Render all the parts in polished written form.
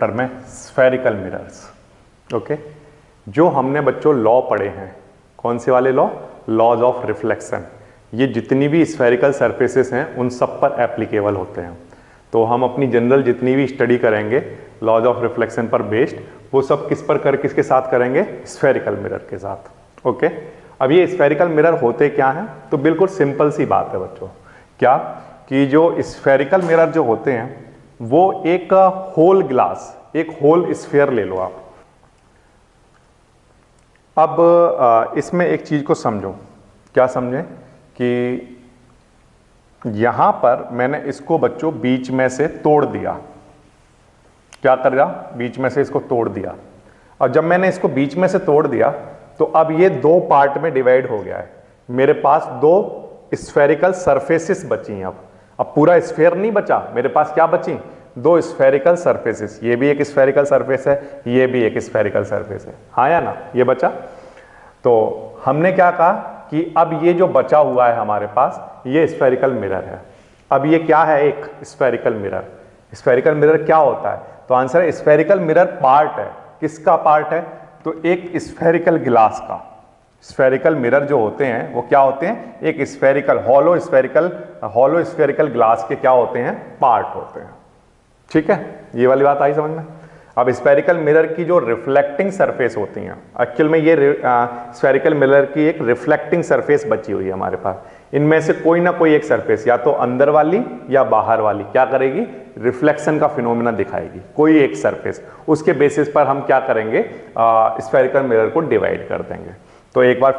Term में spherical mirrors. Okay, जो हमने बच्चों लॉ पढ़े हैं, कौन से वाले लॉ? Laws of reflection. ये जितनी भी स्फेरिकल सरफेसेस हैं उन सब पर एप्लीकेबल होते हैं। तो हम अपनी जनरल जितनी भी स्टडी करेंगे लॉज ऑफ रिफ्लेक्शन पर बेस्ड, वो सब किसके साथ करेंगे? स्फेरिकल मिरर के साथ। ओके, अब ये स्फेरिकल मिरर होते क्या हैं? तो बिल्कुल सिंपल सी बात है बच्चों, क्या कि जो स्फेरिकल मिरर जो होते हैं वो एक होल ग्लास, एक होल स्फीयर ले लो आप। अब इसमें एक चीज को समझो, क्या समझें कि यहां पर मैंने इसको बच्चों बीच में से तोड़ दिया। क्या कर दिया? बीच में से इसको तोड़ दिया। और जब मैंने इसको बीच में से तोड़ दिया तो अब ये दो पार्ट में डिवाइड हो गया है। मेरे पास दो स्फेरिकल सरफेसेस बची हैं। अब पूरा स्फीयर नहीं बचा, मेरे पास क्या बची? दो स्फेरिकल सरफेसेस। ये भी एक स्फेरिकल सरफेस है, ये भी एक स्फेरिकल सरफेस है, हाँ या ना? ये बचा। तो हमने क्या कहा कि अब ये जो बचा हुआ है हमारे पास, ये स्फेरिकल मिरर है। अब ये क्या है? एक स्फेरिकल मिरर। स्फेरिकल मिरर क्या होता है? तो आंसर है स्फेरिकल मिरर पार्ट है। किसका पार्ट है? तो एक स्फेरिकल ग्लास का। स्फेरिकल मिरर जो होते हैं वो क्या होते हैं? एक स्फेरिकल हॉलो स्फेरिकल ग्लास के क्या होते हैं? पार्ट होते हैं। ठीक है, ये वाली बात आई समझ में? अब स्फेरिकल मिरर की जो रिफ्लेक्टिंग सरफेस होती हैं, एक्चुअल में ये स्फेरिकल मिरर की एक रिफ्लेक्टिंग सरफेस बची हुई है हमारे पास। इनमें से कोई ना कोई एक सरफेस, या तो अंदर वाली या बाहर वाली, क्या करेगी? रिफ्लेक्शन का फिनोमेना दिखाएगी, कोई एक सरफेस। उसके बेसिस पर हम क्या करेंगे? स्फेरिकल मिरर को डिवाइड कर देंगे। तो एक बार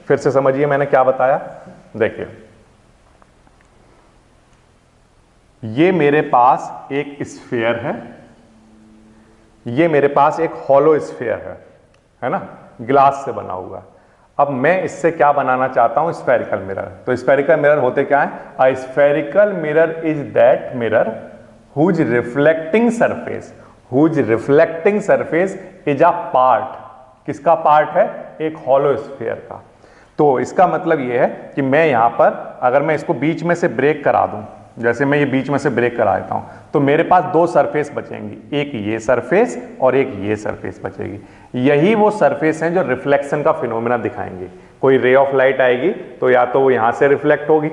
फिर से समझिए मैंने क्या बताया। देखिए, ये मेरे पास एक स्फीयर है, ये मेरे पास एक हॉलो स्फीयर है ना, ग्लास से बना हुआ। अब मैं इससे क्या बनाना चाहता हूं? Spherical mirror. तो स्फेरिकल मिरर होते क्या है? A spherical mirror is that mirror whose reflecting surface is a part. किसका पार्ट है? एक हॉलो स्फीयर का। तो इसका मतलब यह है कि मैं यहां पर अगर मैं इसको बीच में से ब्रेक करा दूं, जैसे मैं ये बीच में से ब्रेक करा देता हूं, तो मेरे पास दो सरफेस बचेंगी, एक ये सरफेस और एक ये सरफेस बचेगी। यही वो सरफेस हैं जो रिफ्लेक्शन का फिनोमेना दिखाएंगे। कोई रे ऑफ लाइट आएगी तो या तो वो यहां से रिफ्लेक्ट होगी,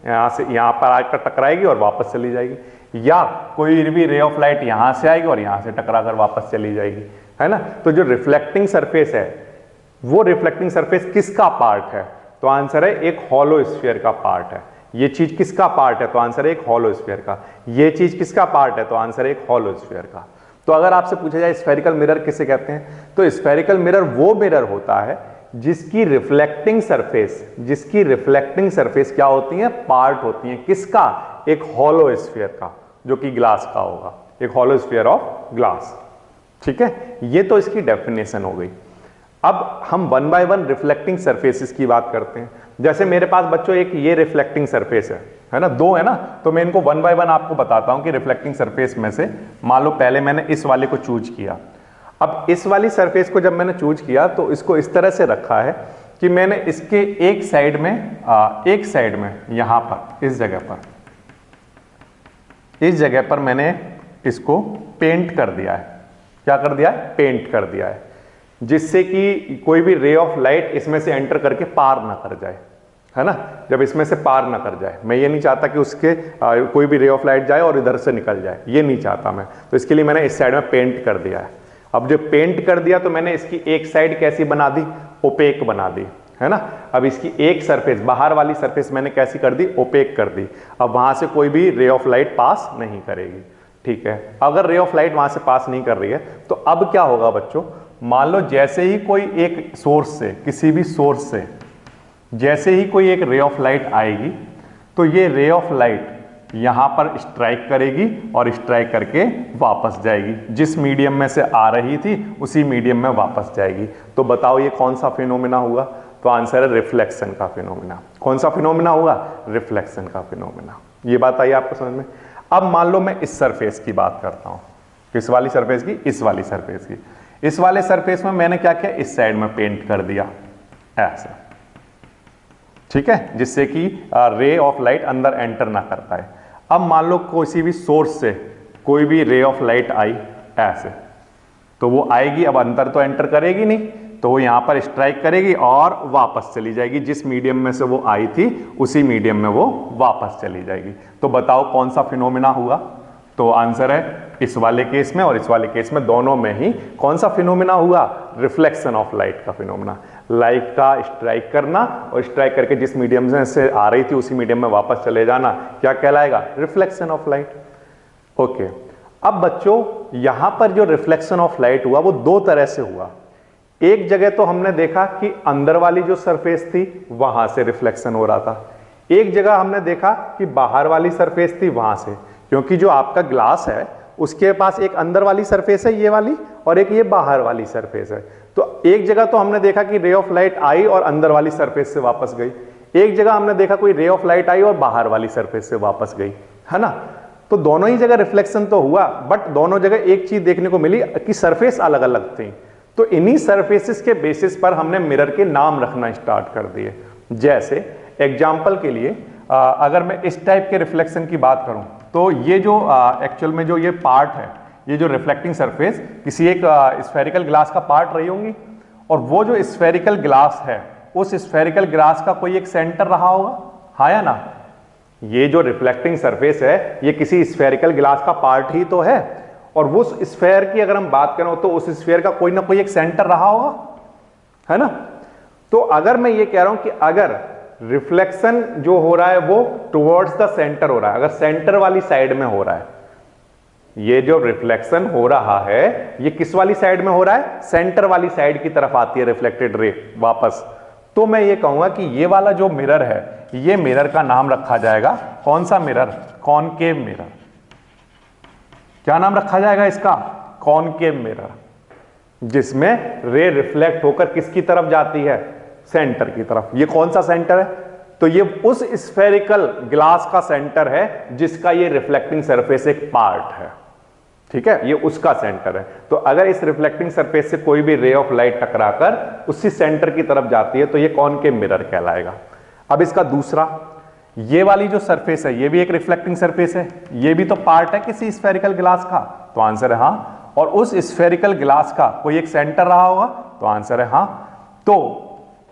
यहां से यहां पर आकर टकराएगी और वापस चली जाएगी, या कोई भी रे ऑफ लाइट यहां से आएगी और यहां से टकराकर वापस चली जाएगी, है ना? तो जो रिफ्लेक्टिंग सरफेस है, वो रिफ्लेक्टिंग सरफेस किसका पार्ट है? तो आंसर है एक हॉलो स्फीयर का पार्ट है। ये चीज किसका पार्ट है? तो आंसर है एक हॉलो स्फीयर का। ये चीज किसका पार्ट है? तो आंसर है एक हॉलो स्फीयर का। तो अगर आपसे पूछा जाए स्फेरिकल मिरर किसे कहते हैं, तो स्फेरिकल मिरर वो मिरर होता है जिसकी रिफ्लेक्टिंग सरफेस क्या होती है? पार्ट होती है। किसका? एक हॉलो स्फीयर का, जो कि ग्लास का होगा, एक हॉलो स्फीयर ऑफ ग्लास। ठीक है, ये तो इसकी डेफिनेशन हो गई। अब हम one by one reflecting surfaces की बात करते हैं। जैसे मेरे पास बच्चों एक ये रिफ्लेक्टिंग सरफेस है ना, दो है ना, तो मैं इनको वन बाय वन आपको बताता हूं कि रिफ्लेक्टिंग सरफेस में से मान लो पहले मैंने इस वाले को चूज किया। अब इस वाली सरफेस को जब मैंने चूज किया तो इसको इस तरह से रखा है कि मैंने इसके एक साइड में यहां पर इस जगह पर मैंने इसको पेंट कर दिया है। क्या कर दिया है? पेंट कर दिया है, जिससे कि कोई भी रे ऑफ लाइट इसमें से एंटर करके पार ना कर जाए, है ना? जब इसमें से पार ना कर जाए, मैं ये नहीं चाहता कि उसके कोई भी रे ऑफ लाइट जाए और इधर से निकल जाए, ये नहीं चाहता मैं। तो इसके लिए मैंने इस साइड में पेंट कर दिया है। अब जो पेंट कर दिया तो मैंने इसकी एक साइड कैसी बना दी? ओपेक बना दी, है ना? अब इसकी एक सरफेस, बाहर वाली सरफेस मैंने कैसी कर दी? ओपेक कर दी। अब वहां से कोई भी रे ऑफ लाइट पास नहीं करेगी। ठीक है, अगर रे ऑफ लाइट वहां से पास नहीं कर रही है तो अब क्या होगा बच्चों? मान लो जैसे ही कोई एक सोर्स से, किसी भी सोर्स से जैसे ही कोई एक रे ऑफ लाइट आएगी तो ये रे ऑफ लाइट यहां पर स्ट्राइक करेगी और स्ट्राइक करके वापस जाएगी। जिस मीडियम में से आ रही थी उसी मीडियम में वापस जाएगी। तो बताओ ये कौन सा फिनोमेना हुआ? तो आंसर है रिफ्लेक्शन का फिनोमेना। कौन सा फिनोमेना हुआ? रिफ्लेक्शन का फिनोमेना। ये बात आई आपको समझ में? अब मान लो मैं इस सरफेस की बात करता हूं। किस वाली सरफेस की? इस वाली सरफेस की। इस वाले सरफेस में मैंने क्या किया? इस साइड में पेंट कर दिया ऐसे, ठीक है, जिससे कि रे ऑफ लाइट अंदर एंटर ना कर पाए। अब मान लो किसी भी सोर्स से कोई भी रे ऑफ लाइट आई ऐसे, तो वो आएगी, अब अंदर तो एंटर करेगी नहीं, तो वो यहां पर स्ट्राइक करेगी और वापस चली जाएगी, जिस मीडियम में से वो आई थी उसी मीडियम में वो वापस चली जाएगी। तो बताओ कौन सा फिनोमिना हुआ? तो आंसर है इस वाले केस में और इस वाले केस में, दोनों में ही कौन सा फिनोमिना हुआ? रिफ्लेक्शन ऑफ लाइट का फिनोमिना। लाइट का स्ट्राइक करना और स्ट्राइक करके जिस मीडियम से आ रही थी उसी मीडियम में वापस चले जाना, क्या कहलाएगा? Reflection of light. ओके, अब बच्चों यहां पर जो रिफ्लेक्शन ऑफ लाइट हुआ वो दो तरह से हुआ। एक जगह तो हमने देखा कि अंदर वाली जो सरफेस थी वहां से रिफ्लेक्शन हो रहा था, एक जगह हमने देखा कि बाहर वाली सरफेस थी वहां से, क्योंकि जो आपका ग्लास है उसके पास एक अंदर वाली सरफेस है ये वाली, और एक ये बाहर वाली सरफेस है। तो एक जगह तो हमने देखा कि रे ऑफ लाइट आई और अंदर वाली सरफेस से वापस गई, एक जगह हमने देखा कोई रे ऑफ लाइट आई और बाहर वाली सरफेस से वापस गई, है ना। तो दोनों ही जगह रिफ्लेक्शन तो हुआ, बट दोनों जगह एक चीज देखने को मिली कि सरफेस अलग अलग थी। तो इन्हीं सरफेसेस के बेसिस पर हमने मिरर के नाम रखना स्टार्ट कर दिए। जैसे एग्जाम्पल के लिए अगर मैं इस टाइप के रिफ्लेक्शन की बात करूं, तो ये जो एक्चुअल में जो ये पार्ट है, ये जो रिफ्लेक्टिंग सरफेस किसी एक स्फेरिकल ग्लास का पार्ट रही होंगी, और वो जो स्फेरिकल ग्लास है उस स्फेरिकल ग्लास का कोई एक सेंटर रहा होगा, हाँ या ना। ये जो रिफ्लेक्टिंग सरफेस है ये किसी स्फेरिकल ग्लास का पार्ट ही तो है, और वो स्फेयर की अगर हम बात करें तो उस स्फेयर का कोई ना कोई एक सेंटर रहा होगा, है ना। तो अगर मैं ये कह रहा हूं कि अगर रिफ्लेक्शन जो हो रहा है वो टुवर्ड्स द सेंटर हो रहा है, अगर सेंटर वाली साइड में हो रहा है, ये जो रिफ्लेक्शन हो रहा है ये किस वाली साइड में हो रहा है? सेंटर वाली साइड की तरफ आती है रिफ्लेक्टेड रे वापस, तो मैं ये कहूंगा कि ये वाला जो मिरर है ये मिरर का नाम रखा जाएगा कौन सा मिरर? Concave mirror. क्या नाम रखा जाएगा इसका? कॉनकेव मिरर, जिसमें रे रिफ्लेक्ट होकर किसकी तरफ जाती है? सेंटर की तरफ। ये कौन सा सेंटर है? तो ये उस स्फेरिकल ग्लास का सेंटर है जिसका ये रिफ्लेक्टिंग सरफेस एक पार्ट है, ठीक है, ये उसका सेंटर है। तो अगर इस रिफ्लेक्टिंग सरफेस से कोई भी रे ऑफ लाइट टकराकर उसी सेंटर की तरफ जाती है तो ये कॉनकेव मिरर कहलाएगा। अब इसका दूसरा, ये वाली जो सरफेस है ये भी एक रिफ्लेक्टिंग सरफेस है, ये भी तो पार्ट है किसी स्फेरिकल ग्लास का, तो आंसर है हाँ। और उस स्फेरिकल ग्लास का कोई एक सेंटर रहा होगा, तो आंसर है हाँ। तो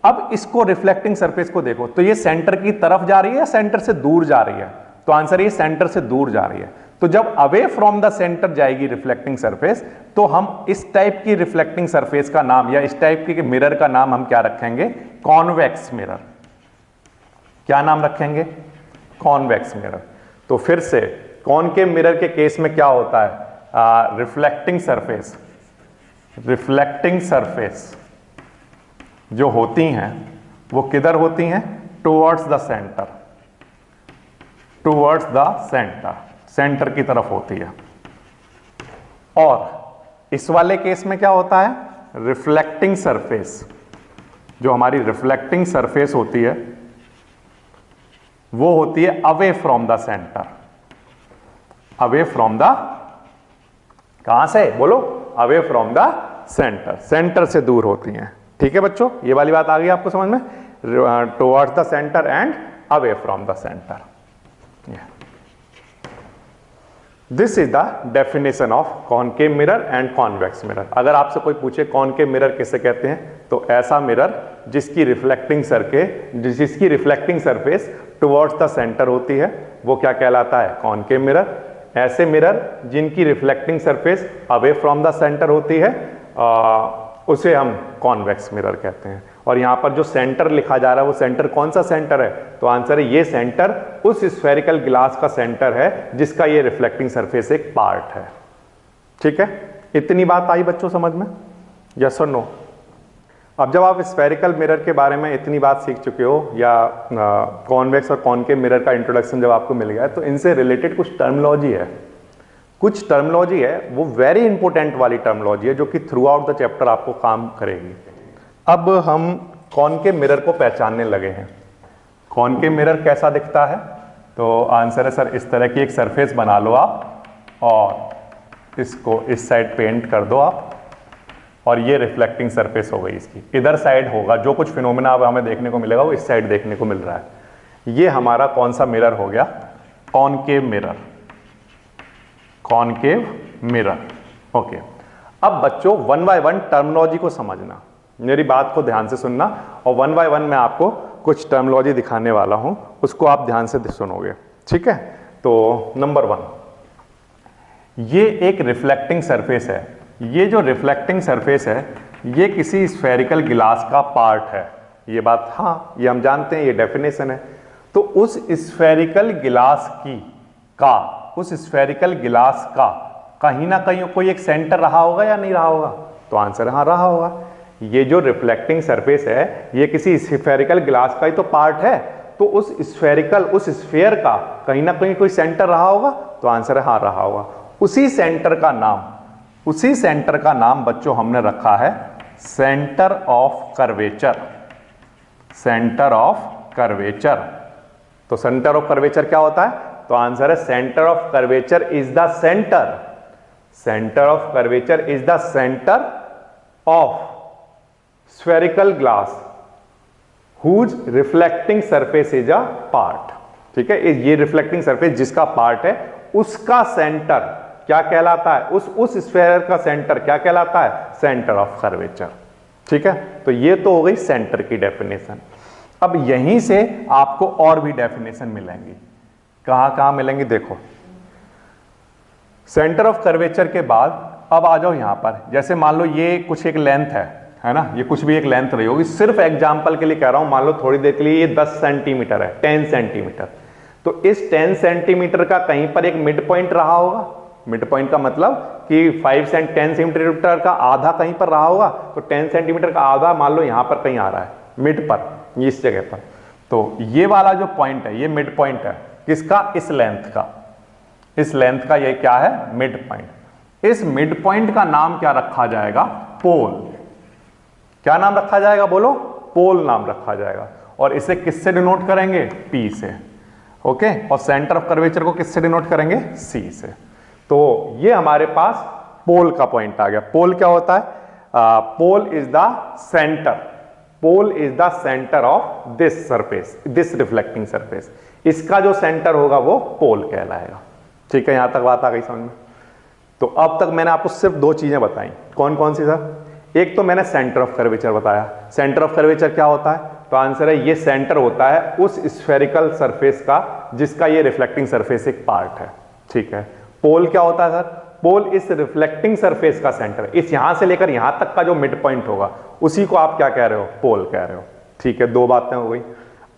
अब इसको रिफ्लेक्टिंग सरफेस को देखो, तो ये सेंटर की तरफ जा रही है या सेंटर से दूर जा रही है? तो आंसर ये सेंटर से दूर जा रही है। तो जब अवे फ्रॉम द सेंटर जाएगी रिफ्लेक्टिंग सरफेस, तो हम इस टाइप की रिफ्लेक्टिंग सरफेस का नाम या इस टाइप के मिरर का नाम हम क्या रखेंगे? Convex mirror. क्या नाम रखेंगे? Convex mirror. तो फिर से कॉनकेव मिरर के केस में क्या होता है? रिफ्लेक्टिंग सरफेस, रिफ्लेक्टिंग सरफेस जो होती हैं वो किधर होती हैं? Towards the centre, towards the centre, centre की तरफ होती है। और इस वाले केस में क्या होता है? रिफ्लेक्टिंग सरफेस, जो हमारी रिफ्लेक्टिंग सरफेस होती है वो होती है away from the centre, away from the, कहां से? बोलो, away from the centre, centre से दूर होती हैं, ठीक है बच्चों। ये वाली बात आ गई आपको समझ में? Towards the centre and away from the centre. This is the definition of concave mirror and convex mirror. अगर आपसे कोई पूछे कॉनकेव मिरर किसे कहते हैं, तो ऐसा मिरर जिसकी reflecting surface towards the centre होती है वो क्या कहलाता है? Concave mirror. ऐसे मिरर जिनकी reflecting surface away from the centre होती है उसे हम कॉन्वेक्स मिरर कहते हैं। और यहां पर जो सेंटर लिखा जा रहा है वो सेंटर कौन सा सेंटर है? तो आंसर है ये सेंटर उस स्फेरिकल ग्लास का सेंटर है जिसका ये रिफ्लेक्टिंग सरफेस एक पार्ट है, ठीक है। इतनी बात आई बच्चों समझ में? यस और नो? अब जब आप स्फेरिकल मिरर के बारे में इतनी बात सीख चुके हो या कॉन्वेक्स और कॉनकेव मिरर का इंट्रोडक्शन जब आपको मिल गया है, तो इनसे रिलेटेड कुछ टर्मिनोलॉजी है, कुछ टर्मिनोलॉजी है वो वेरी इंपॉर्टेंट वाली टर्मिनोलॉजी है जो कि थ्रू आउट द चैप्टर आपको काम करेगी। अब हम कॉनकेव मिरर को पहचानने लगे हैं। कॉनकेव मिरर कैसा दिखता है? तो आंसर है सर इस तरह की एक सरफेस बना लो आप और इसको इस साइड पेंट कर दो आप, और ये रिफ्लेक्टिंग सरफेस हो गई इसकी, इधर साइड होगा जो कुछ फिनोमेना अब हमें देखने को मिलेगा वो इस साइड देखने को मिल रहा है। ये हमारा कौन सा मिरर हो गया? Concave mirror, concave mirror. Okay, अब बच्चों वन बाय वन टर्मिनोलॉजी को समझना, मेरी बात को ध्यान से सुनना, और वन बाय वन मैं आपको कुछ टर्मिनोलॉजी दिखाने वाला हूं, उसको आप ध्यान से सुनोगे, ठीक है। तो नंबर 1, ये एक रिफ्लेक्टिंग सरफेस है। ये जो रिफ्लेक्टिंग सरफेस है ये किसी स्फेरिकल गिलास का पार्ट है, ये बात हाँ ये हम जानते हैं, ये डेफिनेशन है। तो उस स्फेरिकल गिलास उस स्फेरिकल गिलास का कहीं ना कहीं कोई एक सेंटर रहा होगा या नहीं रहा होगा, तो आंसर हाँ रहा होगा। ये जो रिफ्लेक्टिंग सरफेस है ये किसी स्फेरिकल गिलास का ही तो पार्ट है, तो उस स्फेयर का कहीं ना कहीं कोई सेंटर रहा होगा, तो आंसर हाँ रहा होगा। उसी सेंटर का नाम बच्चों हमने रखा है centre of curvature. Centre of curvature, तो सेंटर ऑफ कर्वेचर क्या होता है, तो आंसर है centre of curvature is the centre. Centre of curvature is the centre of spherical glass whose reflecting surface is a part. ठीक है, ये reflecting surface जिसका पार्ट है उसका सेंटर क्या कहलाता है, उस स्फेयर का सेंटर क्या कहलाता है, सेंटर ऑफ कर्वेचर। ठीक है, तो ये तो हो गई सेंटर की डेफिनेशन। अब यहीं से आपको और भी डेफिनेशन मिलेंगी, कहां मिलेंगी देखो। सेंटर ऑफ कर्वेचर के बाद अब आ जाओ यहां पर, जैसे मान लो ये कुछ एक लेंथ है ना, ये कुछ भी एक लेंथ रही होगी, सिर्फ एग्जांपल के लिए कह रहा हूं, मान लो थोड़ी देर के लिए ये 10 सेंटीमीटर है, 10 सेंटीमीटर, तो इस 10 सेंटीमीटर का कहीं पर एक मिड पॉइंट रहा होगा। मिड पॉइंट का मतलब कि 10 सेंटीमीटर का आधा कहीं पर रहा होगा, तो 10 सेंटीमीटर का आधा मान लो यहां पर कहीं आ रहा है मिड पर, इस जगह पर, तो ये वाला जो पॉइंट है ये मिड पॉइंट है किसका, इस लेंथ का। इस लेंथ का ये क्या है, मिड पॉइंट। इस मिड पॉइंट का नाम क्या रखा जाएगा, पोल। क्या नाम रखा जाएगा बोलो, पोल नाम रखा जाएगा। और इसे किससे डिनोट करेंगे, पी से। ओके, और सेंटर ऑफ कर्वेचर को किससे डिनोट करेंगे, सी से। तो ये हमारे पास पोल का पॉइंट आ गया। पोल क्या होता है, pole is the centre, pole is the centre of this surface, this reflecting surface. इसका जो सेंटर होगा वो पोल कहलाएगा। ठीक है, यहां तक बात आ गई समझ में। तो अब तक मैंने आपको सिर्फ 2 चीजें बताई, कौन कौन सी सर, एक तो मैंने सेंटर ऑफ कर्वेचर बताया। सेंटर ऑफ कर्वेचर क्या होता है, तो आंसर है ये सेंटर होता है उस स्फेरिकल सरफेस का जिसका ये रिफ्लेक्टिंग सरफेस एक पार्ट है। ठीक है, पोल क्या होता है सर, पोल इस रिफ्लेक्टिंग सरफेस का सेंटर, इस यहां से लेकर यहां तक का जो मिड पॉइंट होगा उसी को आप क्या कह रहे हो, पोल कह रहे हो। ठीक है, 2 बातें हो गई।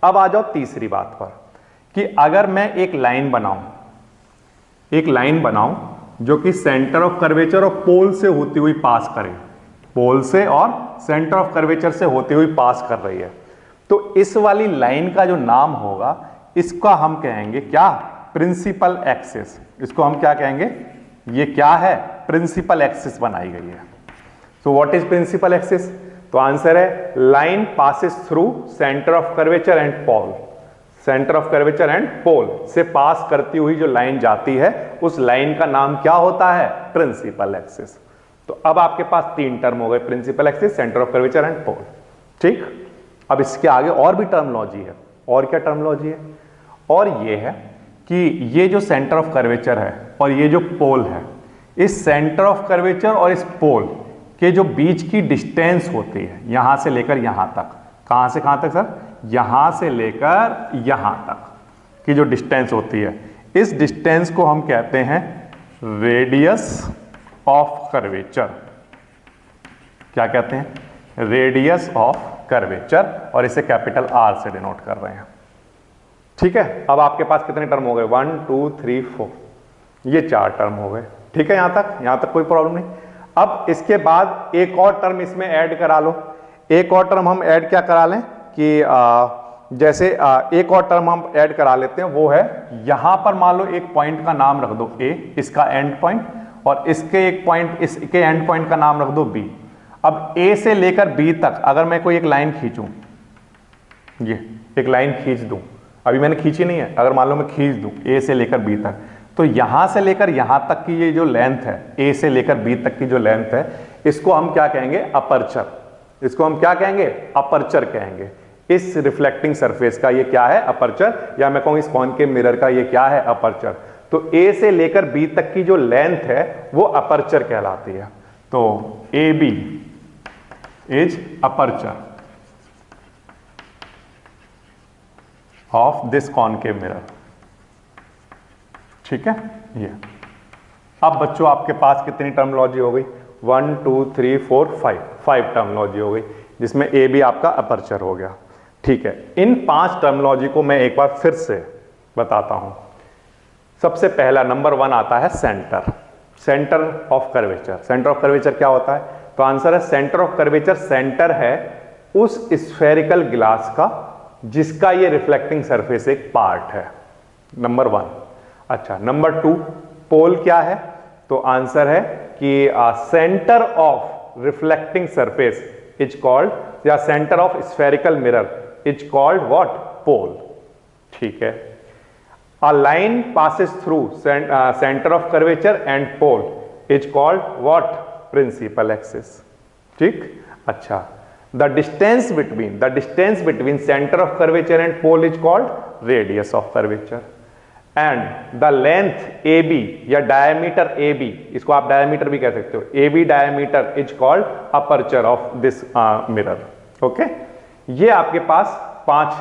अब आ जाओ तीसरी बात पर, कि अगर मैं एक लाइन बनाऊं जो कि सेंटर ऑफ कर्वेचर और पोल से होती हुई पास करे, पोल से और सेंटर ऑफ कर्वेचर से होती हुई पास कर रही है, तो इस वाली लाइन का जो नाम होगा इसका हम कहेंगे क्या, प्रिंसिपल एक्सिस। इसको हम क्या कहेंगे, ये क्या है, प्रिंसिपल एक्सिस बनाई गई है। So what is principal axis, तो आंसर है line passes through centre of curvature and pole. Centre of curvature and pole से पास करती हुई जो लाइन जाती है उस लाइन का नाम क्या होता है, प्रिंसिपल एक्सिस। तो अब आपके पास 3 टर्म हो गए, principal axis, centre of curvature and pole. ठीक, अब इसके आगे और भी टर्मिनोलॉजी है। और क्या टर्मिनोलॉजी है, और ये है कि ये जो सेंटर ऑफ कर्वेचर है और ये जो पोल है, इस सेंटर ऑफ कर्वेचर और इस पोल के जो बीच की डिस्टेंस होती है यहां से लेकर यहां तक, कहां से कहां तक सर, यहां से लेकर यहां तक की जो डिस्टेंस होती है, इस डिस्टेंस को हम कहते हैं रेडियस ऑफ कर्वेचर। क्या कहते हैं, रेडियस ऑफ कर्वेचर, और इसे कैपिटल आर से डिनोट कर रहे हैं। ठीक है, अब आपके पास कितने टर्म हो गए, 1 2 3 4, ये 4 टर्म हो गए। ठीक है, यहां तक कोई प्रॉब्लम नहीं। अब इसके बाद एक और टर्म इसमें ऐड करा लो। एक और टर्म हम ऐड क्या करा लें कि जैसे एक और टर्म हम ऐड करा लेते हैं, वो है यहां पर मान लो एक पॉइंट का नाम रख दो A, इसका एंड पॉइंट, और इसके एक पॉइंट, इसके एंड पॉइंट का नाम रख दो B। अब A से लेकर B तक अगर मैं कोई एक लाइन खींचूं, ये एक लाइन खींच दूं, अभी मैंने खींची नहीं है, अगर मान लो मैं खींच दूं A से लेकर B तक, तो यहां से लेकर यहां तक की ये जो लेंथ है, A से लेकर B तक की जो लेंथ है, इसको हम क्या कहेंगे, अपर्चर। इसको हम क्या कहेंगे, अपर्चर कहेंगे। इस रिफ्लेक्टिंग सरफेस का ये क्या है, अपर्चर, या मैं कहूं इस कॉनकेव मिरर का ये क्या है, अपर्चर। तो ए से लेकर बी तक की जो लेंथ है वो अपर्चर कहलाती है। तो A B is aperture of this concave mirror. ठीक है, ये। अब बच्चों आपके पास कितनी टर्मिनोलॉजी हो गई? 1 2 3 4 5 टर्मिनोलॉजी हो गई, जिसमें ए बी आपका अपर्चर हो गया। ठीक है, इन 5 टर्मिनोलॉजी को मैं एक बार फिर से बताता हूं। सबसे पहला नंबर 1 आता है centre, centre of curvature. Centre of curvature क्या होता है? तो आंसर है सेंटर ऑफ कर्वेचर, सेंटर है उस स्फेरिकल ग्लास का जिसका ये रिफ्लेक्टिंग सरफेस एक पार्ट है, नंबर 1। अच्छा, नंबर 2 पोल क्या है? तो आंसर है कि centre of reflecting surface is called, या centre of spherical mirror is called what? Pole. ठीक है, a line passes through centre of curvature and pole is called what? Principal axis. ठीक। अच्छा, the distance between center of curvature and pole is called radius of curvature, and the length AB या diameter AB, इसको आप diameter भी कह सकते हो, AB diameter is called aperture of this mirror। Okay, ये आपके पास 5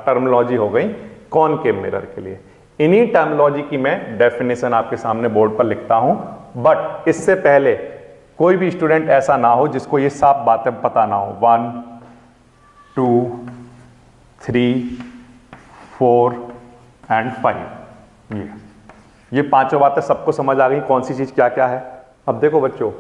टर्मिनोलॉजी हो गई कॉनकेव मिरर के लिए। इन्हीं टर्मिनोलॉजी की मैं डेफिनेशन आपके सामने बोर्ड पर लिखता हूं, बट इससे पहले कोई भी स्टूडेंट ऐसा ना हो जिसको ये सब बातें पता ना हो। 1 2 3 4 एंड 5, ये 5 बातें सबको समझ आ गई, कौन सी चीज क्या क्या है। अब देखो बच्चों,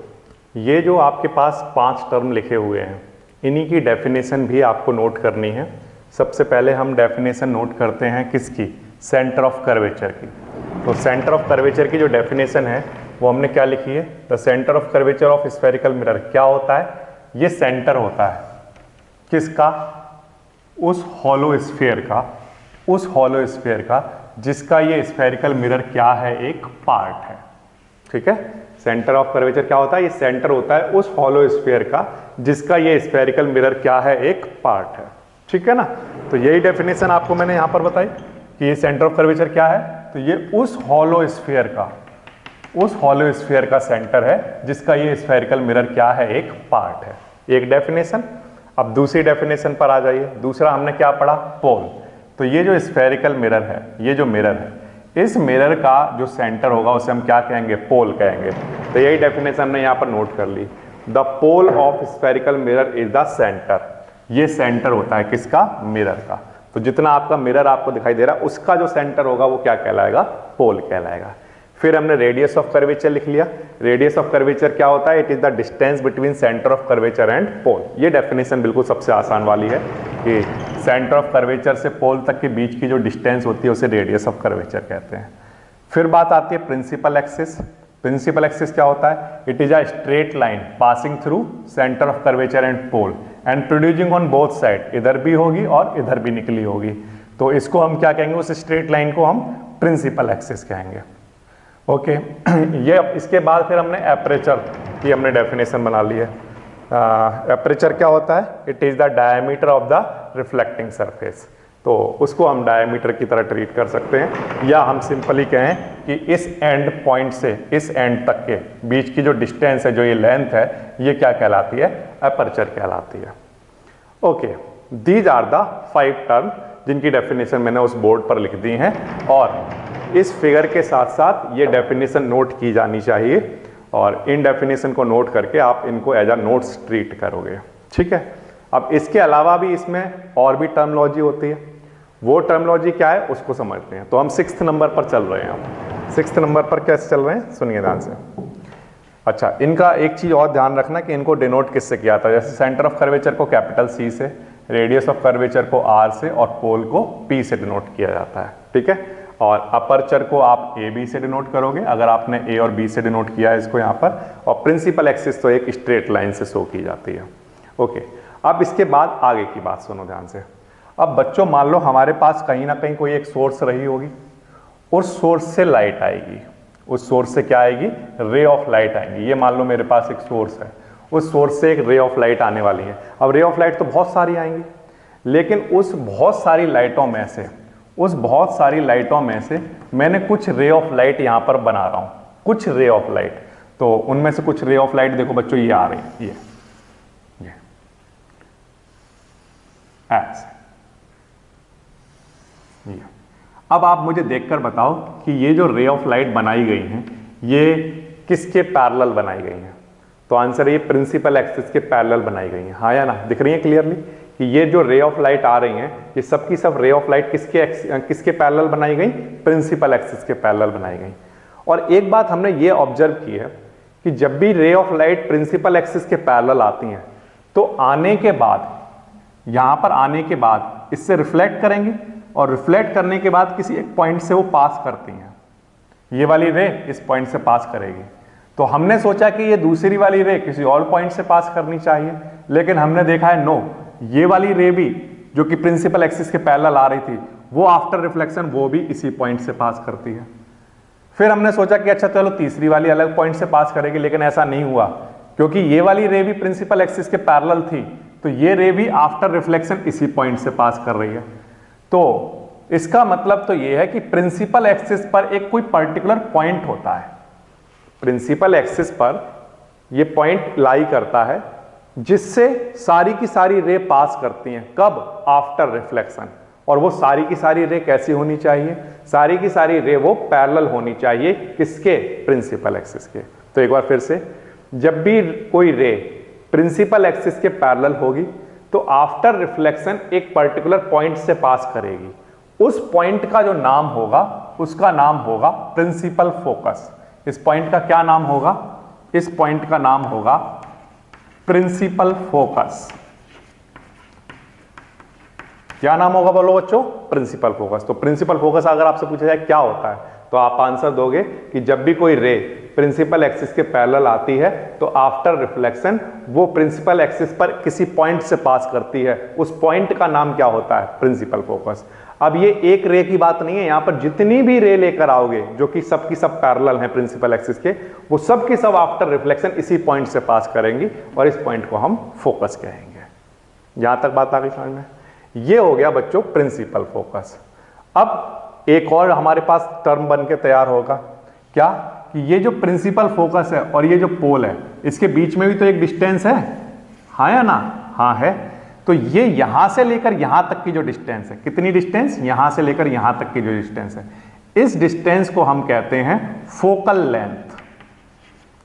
ये जो आपके पास 5 टर्म लिखे हुए हैं, इन्हीं की डेफिनेशन भी आपको नोट करनी है। सबसे पहले हम डेफिनेशन नोट करते हैं किसकी? सेंटर ऑफ कर्वेचर की। तो सेंटर ऑफ कर्वेचर की जो डेफिनेशन है वो हमने क्या लिखी है? The centre of curvature of spherical mirror क्या होता है? ये सेंटर होता है किसका? उस हॉलो स्फीयर का, उस हॉलो स्फीयर का जिसका ये स्फेरिकल मिरर क्या है? एक पार्ट है। ठीक है, सेंटर ऑफ कर्वेचर क्या होता है? ये सेंटर होता है उस हॉलो स्फीयर का जिसका ये स्फेरिकल मिरर क्या है? एक पार्ट है। ठीक है ना? तो यही डेफिनेशन आपको मैंने यहां पर बताई कि ये सेंटर ऑफ कर्वेचर क्या है। तो ये उस हॉलो स्फीयर का, उस हॉलो स्फीयर का सेंटर है जिसका ये स्फेरिकल मिरर क्या है? एक पार्ट है। एक डेफिनेशन। अब दूसरी डेफिनेशन पर आ जाइए। दूसरा हमने क्या पढ़ा? पोल। तो ये जो स्फेरिकल मिरर है, ये जो मिरर है, इस मिरर का जो सेंटर होगा उसे हम क्या कहेंगे? पोल कहेंगे। तो यही डेफिनेशन हमने यहाँ पर नोट कर ली। The pole of spherical mirror is the centre. ये सेंटर होता है किसका? मिरर का। तो जितना आपका मिरर आपको दिखाई दे रहा है उसका जो सेंटर होगा वो क्या कहलाएगा? पोल कहलाएगा। फिर हमने रेडियस ऑफ कर्वेचर लिख लिया। रेडियस ऑफ कर्वेचर क्या होता है? It is the distance between centre of curvature and pole. ये डेफिनेशन बिल्कुल सबसे आसान वाली है कि सेंटर ऑफ कर्वेचर से पोल तक के बीच की जो डिस्टेंस होती है उसे रेडियस ऑफ कर्वेचर कहते हैं। फिर बात आती है प्रिंसिपल एक्सिस। प्रिंसिपल एक्सिस क्या होता है? It is a straight line passing through centre of curvature and pole and producing on both side. इधर भी होगी और इधर भी निकली होगी, तो इसको हम क्या कहेंगे? उस स्ट्रेट लाइन को हम प्रिंसिपल एक्सिस कहेंगे। ओके ये इसके बाद फिर हमने एपरेचर की हमने डेफिनेशन बना ली है। एपरेचर क्या होता है? It is the diameter of the reflecting surface. तो उसको हम डायमीटर की तरह ट्रीट कर सकते हैं, या हम सिंपली कहें कि इस एंड पॉइंट से इस एंड तक के बीच की जो डिस्टेंस है, जो ये लेंथ है, ये क्या कहलाती है? एपरेचर कहलाती है। Okay, these are the 5 term जिनकी डेफिनेशन मैंने उस बोर्ड पर लिख दी हैं, और इस फिगर के साथ साथ ये डेफिनेशन नोट की जानी चाहिए, और इन डेफिनेशन को नोट करके आप इनको एज अ नोट्स ट्रीट करोगे। ठीक है, अब इसके अलावा भी इसमें और भी टर्मिनोलॉजी होती है। वो टर्मिनोलॉजी क्या है उसको समझते हैं। तो हम 6th नंबर पर चल रहे हैं। हम 6th नंबर पर कैसे चल रहे हैं सुनिए ध्यान से। अच्छा, इनका एक चीज और ध्यान रखना कि इनको डिनोट किससे किया था। जैसे सेंटर ऑफ कर्वेचर को कैपिटल C से, रेडियस ऑफ कर्वेचर को R से, और पोल को P से डिनोट किया जाता है। ठीक है, और अपर्चर को आप AB से डिनोट करोगे अगर आपने A और B से डिनोट किया है इसको यहाँ पर, और प्रिंसिपल एक्सिस तो एक स्ट्रेट लाइन से शो की जाती है। ओके, अब इसके बाद आगे की बात सुनो ध्यान से। अब बच्चों मान लो हमारे पास कहीं ना कहीं कोई एक सोर्स रही होगी, उस सोर्स से लाइट आएगी। उस सोर्स से क्या आएगी? रे ऑफ लाइट आएगी। ये मान लो मेरे पास एक सोर्स है, उस सोर्स से एक रे ऑफ लाइट आने वाली है। अब रे ऑफ लाइट तो बहुत सारी आएंगी, लेकिन उस बहुत सारी लाइटों में से उस बहुत सारी लाइटों में से मैंने कुछ रे ऑफ लाइट यहां पर बना रहा हूं, कुछ रे ऑफ लाइट। तो उनमें से कुछ रे ऑफ लाइट देखो बच्चों ये आ रही है, ये ऐसे ये। अब आप मुझे देखकर बताओ कि ये जो रे ऑफ लाइट बनाई गई हैं ये किसके पैरेलल बनाई गई हैं? तो आंसर ये प्रिंसिपल एक्सिस के पैरेलल बनाई गई हैं, हाँ या ना? दिख रही है क्लियरली कि ये जो रे ऑफ लाइट आ रही हैं ये सब की सब रे ऑफ लाइट किसके पैरेलल बनाई गई? प्रिंसिपल एक्सिस के पैरेलल बनाई गई। और एक बात हमने ये ऑब्जर्व की है कि जब भी ray of light principal axis के पैरेलल आती हैं तो आने के बाद, यहां पर आने के बाद इससे रिफ्लेक्ट करेंगी और रिफ्लेक्ट करने के बाद किसी एक पॉइंट से वो पास करती हैं। ये वाली रे इस पॉइंट से पास करेगी। तो हमने सोचा कि ये दूसरी वाली रे किसी और पॉइंट से पास करनी चाहिए, लेकिन हमने देखा है नो, ये वाली रे भी जो कि प्रिंसिपल एक्सिस के पैरेलल आ रही थी वो आफ्टर रिफ्लेक्शन वो भी इसी पॉइंट से पास करती है। फिर हमने सोचा कि अच्छा चलो तीसरी वाली अलग पॉइंट से पास करेगी, लेकिन ऐसा नहीं हुआ क्योंकि ये वाली रे भी प्रिंसिपल एक्सिस के पैरेलल थी, तो ये रे भी आफ्टर रिफ्लेक्शन इसी पॉइंट से पास कर रही है। तो इसका मतलब तो ये है कि प्रिंसिपल एक्सिस पर एक कोई पर्टिकुलर पॉइंट होता है, प्रिंसिपल एक्सिस पर ये पॉइंट लाई करता है जिससे सारी की सारी रे पास करती हैं। कब? After reflection. और वो सारी की सारी रे कैसी होनी चाहिए? सारी की सारी रे वो पैरेलल होनी चाहिए, किसके? प्रिंसिपल एक्सिस के। तो एक बार फिर से, जब भी कोई रे प्रिंसिपल एक्सिस के पैरेलल होगी तो आफ्टर रिफ्लेक्शन एक पर्टिकुलर पॉइंट से पास करेगी। उस पॉइंट का जो नाम होगा उसका नाम होगा प्रिंसिपल फोकस। इस पॉइंट का क्या नाम होगा? इस पॉइंट का नाम होगा प्रिंसिपल फोकस। क्या नाम होगा बोलो बच्चों? Principal focus. तो प्रिंसिपल फोकस अगर आपसे पूछा जाए क्या होता है तो आप आंसर दोगे कि जब भी कोई रे प्रिंसिपल एक्सिस के पैरेलल आती है तो आफ्टर रिफ्लेक्शन वो प्रिंसिपल एक्सिस पर किसी पॉइंट से पास करती है। उस पॉइंट का नाम क्या होता है? Principal focus. अब ये एक रे की बात नहीं है, यहां पर जितनी भी रे लेकर आओगे जो कि सब की सब पैरेलल हैं प्रिंसिपल एक्सिस के, वो सब की सब आफ्टर रिफ्लेक्शन इसी पॉइंट से पास करेंगी और इस पॉइंट को हम फोकस कहेंगे। यहां तक बात आ गई समझ में? ये हो गया बच्चों प्रिंसिपल फोकस। अब एक और हमारे पास टर्म बन के तैयार होगा, क्या? कि ये जो प्रिंसिपल फोकस है और ये जो पोल है इसके बीच में भी तो एक डिस्टेंस है, हाँ या ना? हाँ है। तो ये यहां से लेकर यहां तक की जो डिस्टेंस है, कितनी डिस्टेंस? यहां से लेकर यहां तक की जो डिस्टेंस है, इस डिस्टेंस को हम कहते हैं फोकल लेंथ।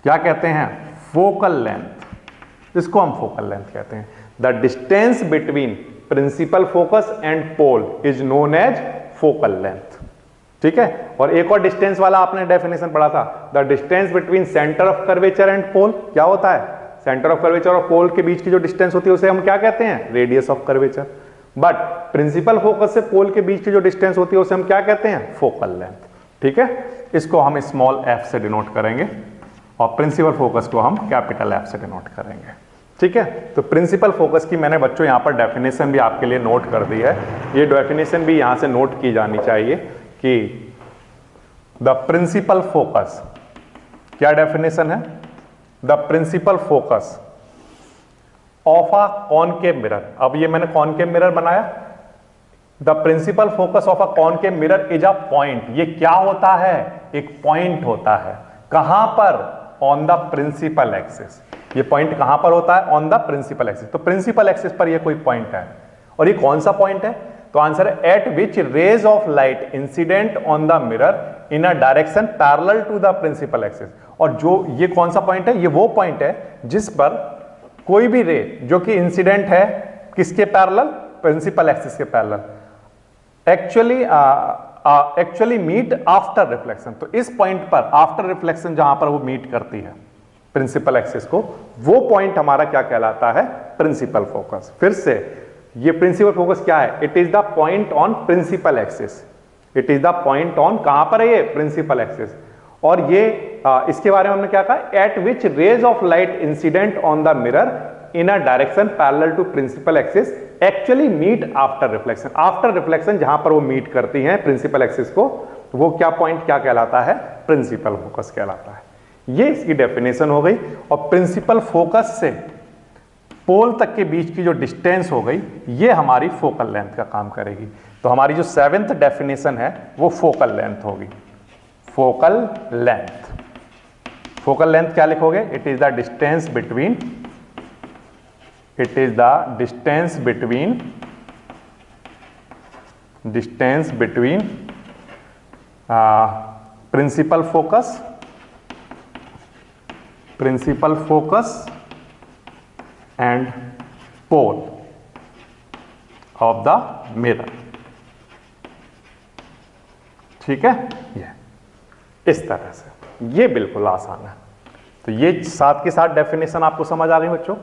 क्या कहते हैं? Focal length. इसको हम फोकल लेंथ कहते हैं। The distance between principal focus and pole is known as focal length. ठीक है। और एक और डिस्टेंस वाला आपने डेफिनेशन पढ़ा था, the distance between centre of curvature and pole. क्या होता है? सेंटर ऑफ कर्वेचर और पोल के बीच की जो डिस्टेंस होती है उसे हम क्या कहते हैं? Radius of curvature. But principal focus से पोल के बीच की जो डिस्टेंस होती है उसे हम क्या कहते हैं? Focal length. ठीक है। इसको हम स्मॉल f से डिनोट करेंगे और प्रिंसिपल फोकस को हम कैपिटल F से डिनोट करेंगे। ठीक है। तो प्रिंसिपल फोकस की मैंने बच्चों यहां पर डेफिनेशन भी आपके लिए नोट कर दी है। ये डेफिनेशन भी यहां से नोट की जानी चाहिए कि द प्रिंसिपल फोकस, क्या डेफिनेशन है? The principal focus of a concave mirror. अब ये मैंने कॉनकेव मिरर बनाया। The principal focus of a concave mirror is a point. ये क्या होता है? एक पॉइंट होता है। कहां पर? On the principal axis. ये पॉइंट कहां पर होता है? On the principal axis. तो प्रिंसिपल एक्सिस पर ये कोई पॉइंट है और ये कौन सा पॉइंट है? तो आंसर है at which rays of light incident on the mirror in a direction parallel to the principal axis. और जो ये कौन सा पॉइंट है? ये वो पॉइंट है जिस पर कोई भी रे जो कि इंसिडेंट है किसके पैरेलल? प्रिंसिपल एक्सिस के parallel, actually meet after reflection. तो इस पॉइंट पर आफ्टर रिफ्लेक्शन जहां पर वो मीट करती है प्रिंसिपल एक्सिस को, वो पॉइंट हमारा क्या कहलाता है? Principal focus. फिर से ये प्रिंसिपल फोकस क्या है? It is the point on principal axis. It is the point on, कहां पर है ये? Principal axis. और ये इसके बारे में हमने क्या कहा? At which rays of light incident on the mirror in a direction parallel to principal axis actually meet after reflection. After reflection जहां पर वो मीट करती हैं प्रिंसिपल एक्सिस को, वो क्या पॉइंट क्या कहलाता है? प्रिंसिपल फोकस कहलाता है। ये इसकी डेफिनेशन हो गई। और प्रिंसिपल फोकस से पोल तक के बीच की जो डिस्टेंस हो गई, ये हमारी फोकल लेंथ का काम करेगी। तो हमारी जो 7th डेफिनेशन है वो फोकल लेंथ होगी। फोकल लेंथ, फोकल लेंथ क्या लिखोगे? It is the distance between, it is the distance between, distance between principal focus, principal focus and pole of the mirror. ठीक है, ये इस तरह से, ये बिल्कुल आसान है। तो ये साथ के साथ डेफिनेशन आपको समझ आ गई बच्चों?